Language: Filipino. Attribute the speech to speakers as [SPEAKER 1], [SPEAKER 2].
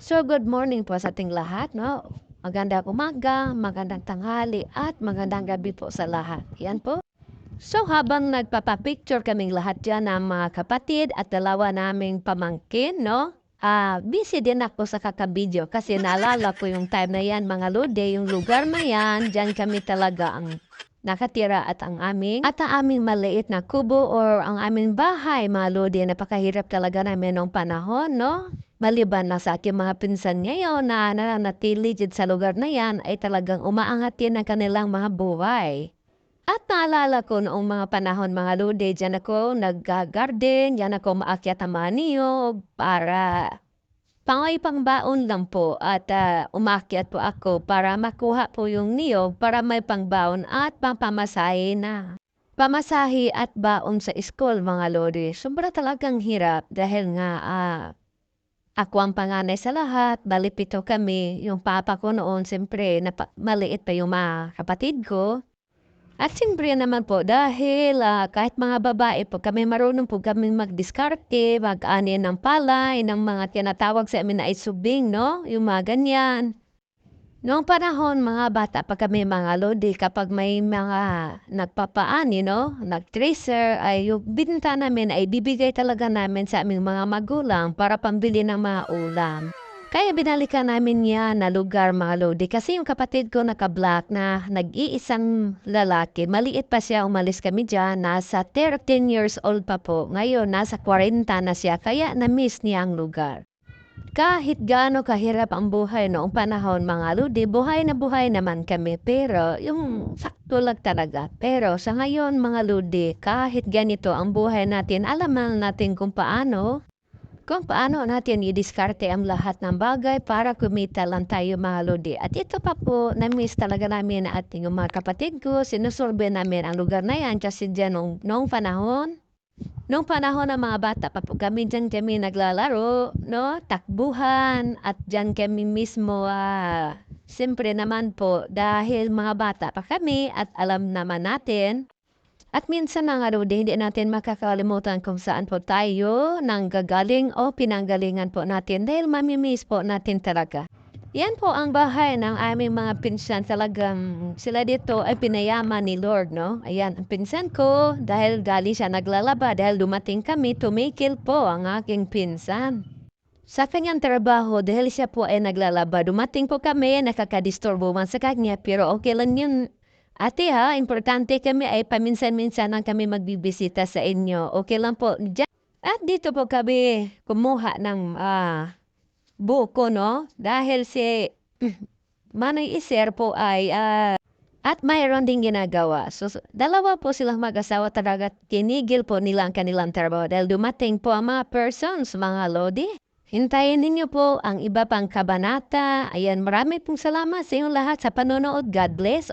[SPEAKER 1] So, good morning po sa ating lahat, no? Magandang umaga, magandang tanghali, at magandang gabi po sa lahat. Yan po. So, habang nagpapapicture kaming lahat dyan ng mga kapatid at dalawa naming pamangkin, no? Busy din ako sa kakabideo kasi naalala ko yung time na yan, mga lode, yung lugar na yan, dyan kami talaga ang nakatira at ang aming maliit na kubo or ang aming bahay, mga lode, napakahirap talaga namin nung panahon, no? Maliban na sa aking mga pinsan ngayon na nananatili dyan sa lugar na yan ay talagang umaangat din ang kanilang mga buhay. At naalala ko noong mga panahon mga lode, diyan ako nag-garden, diyan ako maakyat ang mga niyog para pangbaon lang po at umakyat po ako para makuha po yung niyog para may pangbaon at pampamasahe na. Pamasahe at baon sa school mga lode. Sobra talagang hirap dahil nga ako ang panganay sa lahat, bali 7 kami. Yung papa ko noon, siyempre, maliit pa yung mga kapatid ko. At siyempre naman po, dahil kahit mga babae po, kami marunong po kami magdiskarte, mag-ani ng palay, ng mga tinatawag sa amin na isubing, no? Yung mga ganyan. Noong panahon, mga bata pa kami mga lodi, kapag may mga nagpapaani, no? Nag-tracer, ay yung binta namin ay bibigay talaga namin sa aming mga magulang para pambili ng mga ulam. Kaya binalikan namin yan na lugar mga lodi kasi yung kapatid ko naka-black na nag-iisang lalaki, maliit pa siya, umalis kami dyan, nasa 13 years old pa po. Ngayon, nasa 40 na siya, kaya na-miss niya ang lugar. Kahit gaano kahirap ang buhay noong panahon mga lodi, buhay na buhay naman kami pero yung sakto lang talaga. Pero sa ngayon mga lodi, kahit ganito ang buhay natin, alam natin kung paano natin i-diskarte ang lahat ng bagay para kumita lang tayo mga lodi. At ito pa po, na-miss talaga namin ang ating mga kapatid ko, sinusurbe namin ang lugar na yan kasi dyan noong panahon. Nung panahon ng mga bata pa po kami, diyan kami naglalaro, no? Takbuhan at diyan kami mismo, siyempre naman po dahil mga bata pa kami at alam naman natin. At minsan na nga hindi natin makakalimutan kung saan po tayo nanggagaling o pinanggalingan po natin dahil mamimiss po natin talaga. Yan po ang bahay ng aming mga pinsan. Talagang sila dito ay pinayaman ni Lord, no? Ayan, ang pinsan ko, dahil gali siya naglalaba, dahil dumating kami, tumikil po ang aking pinsan. Sa kanyang trabaho, dahil siya po ay naglalaba, dumating po kami, nakakadisturbo man sa kanya, pero okay lang yun. Ate ha, importante kami ay paminsan-minsan lang kami magbibisita sa inyo. Okay lang po. At dito po kami kumuha ng buko, no? Dahil si Manay Iser po ay at mayroon ding ginagawa. So, dalawa po silang mag-asawa talaga tinigil po nila ang kanilang trabaho dahil dumating po ang mga persons, mga lodi. Hintayin ninyo po ang iba pang kabanata. Ayan, marami pong salamat sa inyong lahat sa panonood. God bless.